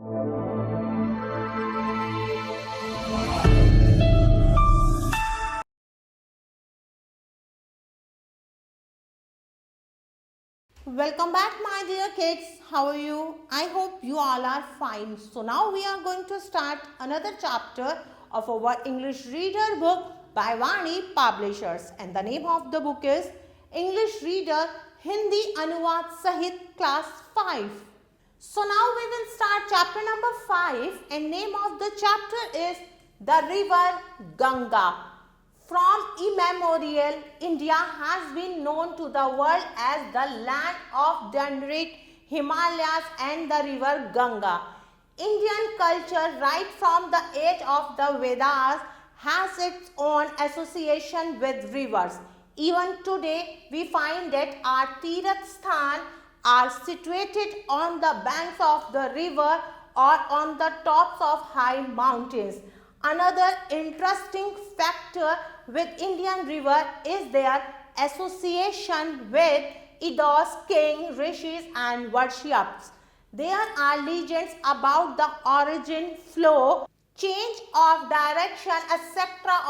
Welcome back, my dear kids. How are you? I hope you all are fine. So now we are going to start another chapter of our English reader book by Vani Publishers, and the name of the book is English Reader Hindi Anuvad Sahit Class 5. So now we will start chapter number 5, and name of the chapter is The River Ganga. From immemorial, India has been known to the world as the land of Dandrit, Himalayas and the river Ganga. Indian culture right from the age of the Vedas has its own association with rivers. Even today, we find that our Tirath Sthan are situated on the banks of the river or on the tops of high mountains. Another interesting factor with Indian river is their association with Idos, king, rishis and worships. There are legends about the origin, flow, change of direction, etc.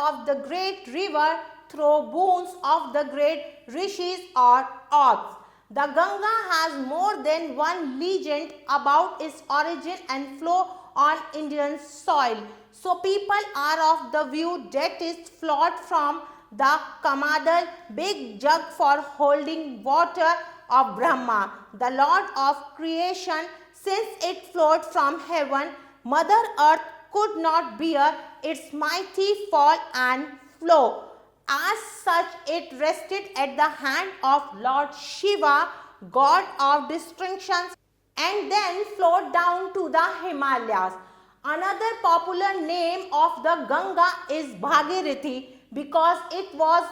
of the great river through boons of the great rishis or oaths. The Ganga has more than one legend about its origin and flow on Indian soil. So people are of the view that it flowed from the Kamadal, big jug for holding water of Brahma, the Lord of creation. Since it flowed from heaven, Mother Earth could not bear its mighty fall and flow. As such, it rested at the hand of Lord Shiva, god of destructions, and then flowed down to the Himalayas. Another popular name of the Ganga is Bhagirathi because it was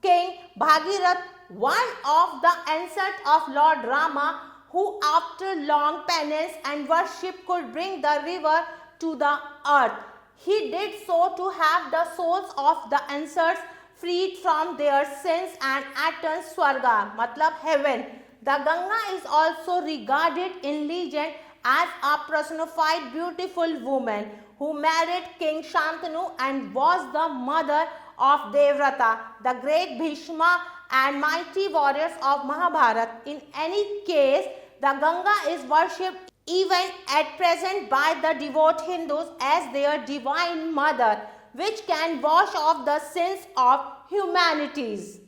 King Bhagirath, one of the ancestors of Lord Rama, who after long penance and worship could bring the river to the earth. He did so to have the souls of the ancestors freed from their sins and attain Swarga, matlab heaven. The Ganga is also regarded in legend as a personified beautiful woman who married King Shantanu and was the mother of Devrata, the great Bhishma and mighty warriors of Mahabharata. In any case, the Ganga is worshipped even at present by the devout Hindus as their divine mother, which can wash off the sins of humanities.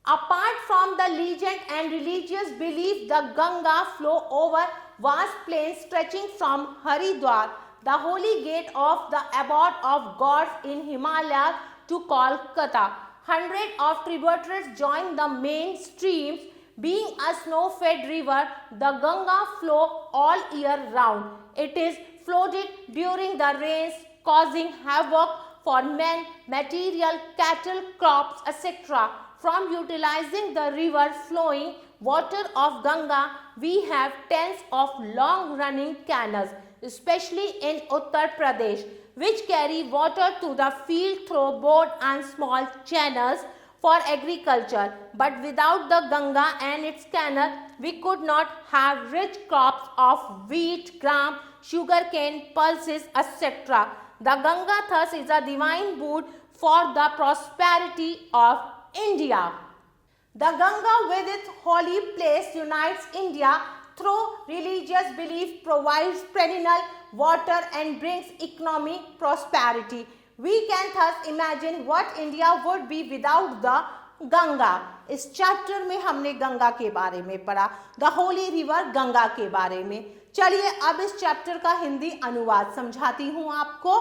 Apart from the legend and religious belief, the Ganga flow over vast plains stretching from Haridwar, the holy gate of the abode of gods in Himalaya, to Kolkata. Hundreds of tributaries join the main streams. Being a snow-fed river, the Ganga flows all year round. It is flooded during the rains, causing havoc for men, material, cattle, crops, etc. From utilizing the river flowing water of Ganga, we have tens of long-running canals, especially in Uttar Pradesh, which carry water to the field through broad and small channels for agriculture. But without the Ganga and its canal, we could not have rich crops of wheat, gram, sugarcane, pulses, etc. The Ganga thus is a divine boon for the prosperity of India. The Ganga with its holy place unites India through religious belief, provides perennial water and brings economic prosperity. We can thus imagine what India would be without the Ganga. इस chapter में हमने गंगा के बारे में पढ़ा, the Holi river Ganga के बारे में। चलिए अब इस चैप्टर का हिंदी अनुवाद समझाती हूँ आपको।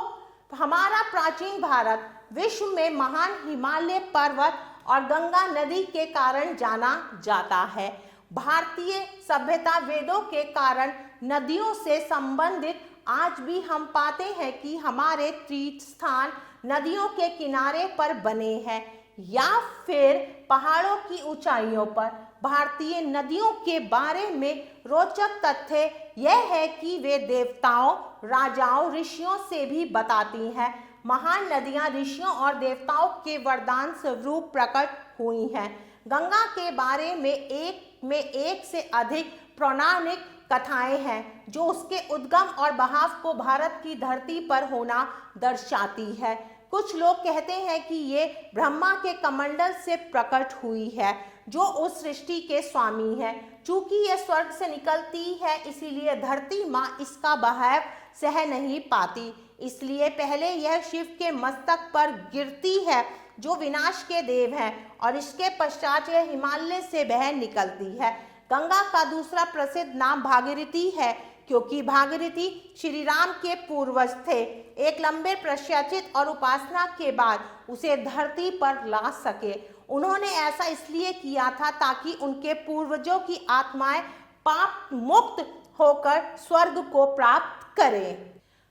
हमारा प्राचीन भारत विश्व में महान हिमालय पर्वत और गंगा नदी के कारण जाना जाता है। भारतीय सभ्यता वेदों के कारण नदियों से संबंधित आज भी हम पाते हैं कि हमारे तीर्थ स्थान नदियों के किनारे पर बने हैं या फिर पहाड़ों की ऊंचाइयों पर। भारतीय नदियों के बारे में रोचक तथ्य यह है कि वे देवताओं, राजाओं, ऋषियों से भी बताती हैं। महान नदियां ऋषियों और देवताओं के वरदान स्वरूप प्रकट हुई हैं। गंगा के बारे में एक से अधिक पौराणिक कथाएं हैं जो उसके उद्गम और बहाव को भारत की धरती पर होना दर्शाती है। कुछ लोग कहते हैं कि ये ब्रह्मा के कमंडल से प्रकट हुई है जो उस सृष्टि के स्वामी है। चूंकि यह स्वर्ग से निकलती है इसीलिए धरती माँ इसका बहाव सह नहीं पाती, इसलिए पहले यह शिव के मस्तक पर गिरती है जो विनाश के देव हैं और इसके पश्चात यह हिमालय से बह निकलती है। गंगा का दूसरा प्रसिद्ध नाम भागीरथी है क्योंकि भागीरथी श्री राम के पूर्वज थे। एक लंबे प्रश्चाचित और उपासना के बाद उसे धरती पर ला सके। उन्होंने ऐसा इसलिए किया था ताकि उनके पूर्वजों की आत्माएं पाप मुक्त होकर स्वर्ग को प्राप्त करें।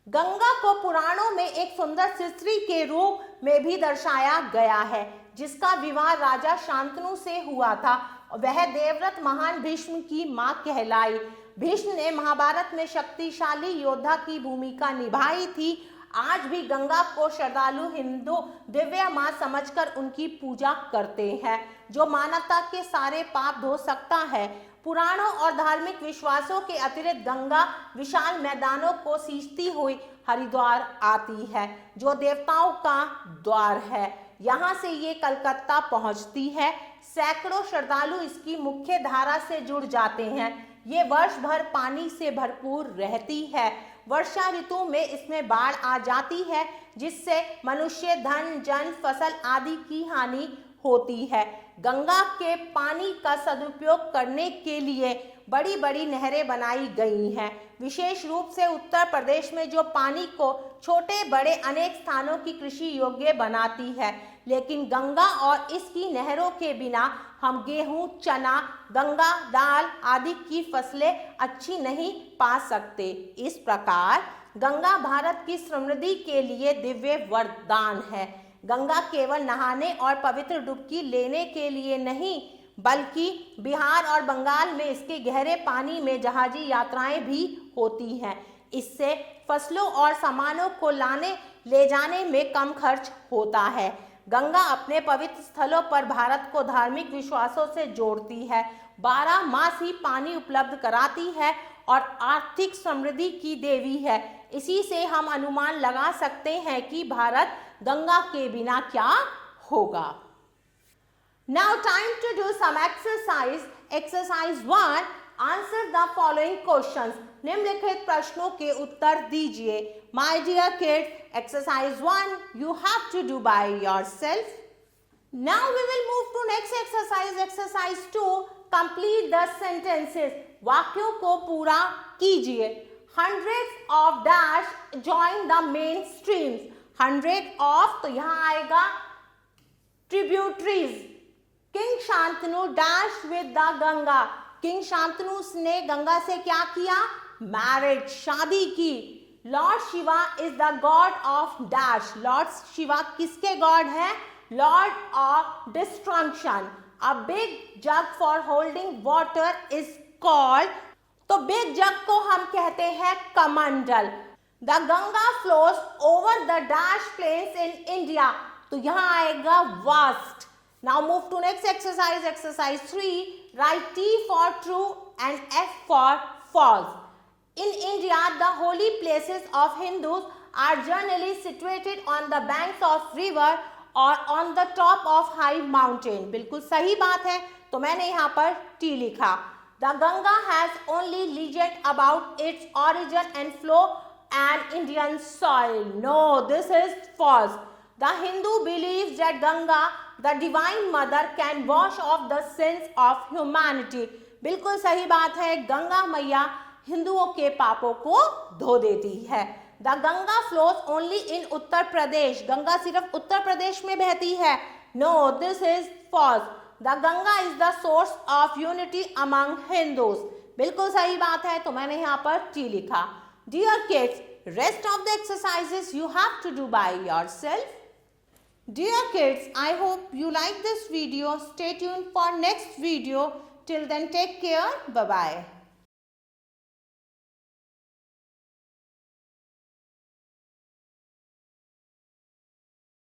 गंगा को पुराणों में एक सुंदर स्त्री के रूप में भी दर्शाया गया है जिसका विवाह राजा शांतनु से हुआ था। वह देवव्रत महान भीष्म की मां कहलाई। भीष्म ने महाभारत में शक्तिशाली योद्धा की भूमिका निभाई थी। आज भी गंगा को श्रद्धालु हिंदू दिव्य मां समझकर उनकी पूजा करते हैं जो मानवता के सारे पाप धो सकता है। पुराणों और धार्मिक विश्वासों के अतिरिक्त गंगा विशाल मैदानों को सींचती हुई हरिद्वार आती है जो देवताओं का द्वार है। यहाँ से ये कलकत्ता पहुँचती है। सैकड़ों श्रद्धालु इसकी मुख्य धारा से जुड़ जाते हैं। ये वर्ष भर पानी से भरपूर रहती है। वर्षा ऋतु में इसमें बाढ़ आ जाती है जिससे मनुष्य, धन, जन, फसल आदि की हानि होती है। गंगा के पानी का सदुपयोग करने के लिए बड़ी बड़ी नहरें बनाई गई हैं। विशेष रूप से उत्तर प्रदेश में जो पानी को छोटे बड़े अनेक स्थानों की कृषि योग्य बनाती है। लेकिन गंगा और इसकी नहरों के बिना हम गेहूं, चना, गंगा दाल आदि की फसलें अच्छी नहीं पा सकते। इस प्रकार गंगा भारत की समृद्धि के लिए दिव्य वरदान है। गंगा केवल नहाने और पवित्र डुबकी लेने के लिए नहीं बल्कि बिहार और बंगाल में इसके गहरे पानी में जहाजी यात्राएं भी होती हैं। इससे फसलों और सामानों को लाने ले जाने में कम खर्च होता है। गंगा अपने पवित्र स्थलों पर भारत को धार्मिक विश्वासों से जोड़ती है, 12 मास ही पानी उपलब्ध कराती है और आर्थिक समृद्धि की देवी है। इसी से हम अनुमान लगा सकते हैं कि भारत गंगा के बिना क्या होगा। Now time to do some exercise. Exercise 1. Answer the following questions. निम्नलिखित प्रश्नों के उत्तर दीजिए। My dear kids, exercise 1 you have to do by yourself. Now we will move to next exercise. Exercise 2. Complete the sentences. वाक्यों को पूरा कीजिए। Hundreds of dash join the main streams. 100 of तो यहाँ आएगा tributaries. King Shantanu dash with the Ganga. King Shantanu ने गंगा से क्या किया? मैरिड, शादी की। Lord Shiva is the god of dash. Lord Shiva किसके गॉड है? Lord of destruction. A big jug for holding water is called, तो बिग जग को हम कहते हैं कमंडल। The Ganga flows over the dash plains in India, तो यहां आएगा vast. Now move to next exercise. Exercise 3. Write T for true and F for false. In India, the holy places of Hindus are generally situated on the banks of river or on the top of high mountain. बिल्कुल सही बात है, तो मैंने यहाँ पर T लिखा। The Ganga has only legend about its origin and flow and Indian soil. No, this is false. The Hindu believes that Ganga, the divine mother, can wash off the sins of humanity. बिल्कुल सही बात है, गंगा मैया हिंदुओं के पापों को धो देती है। The Ganga flows only in Uttar Pradesh. Ganga सिर्फ उत्तर प्रदेश में बहती है। No, this is false. The Ganga is the source of unity among Hindus. बिल्कुल सही बात है, तो मैंने यहाँ पर T लिखा। Dear kids, rest of the exercises you have to do by yourself. Dear kids, I hope you like this video. Stay tuned for next video. Till then, take care. Bye-bye.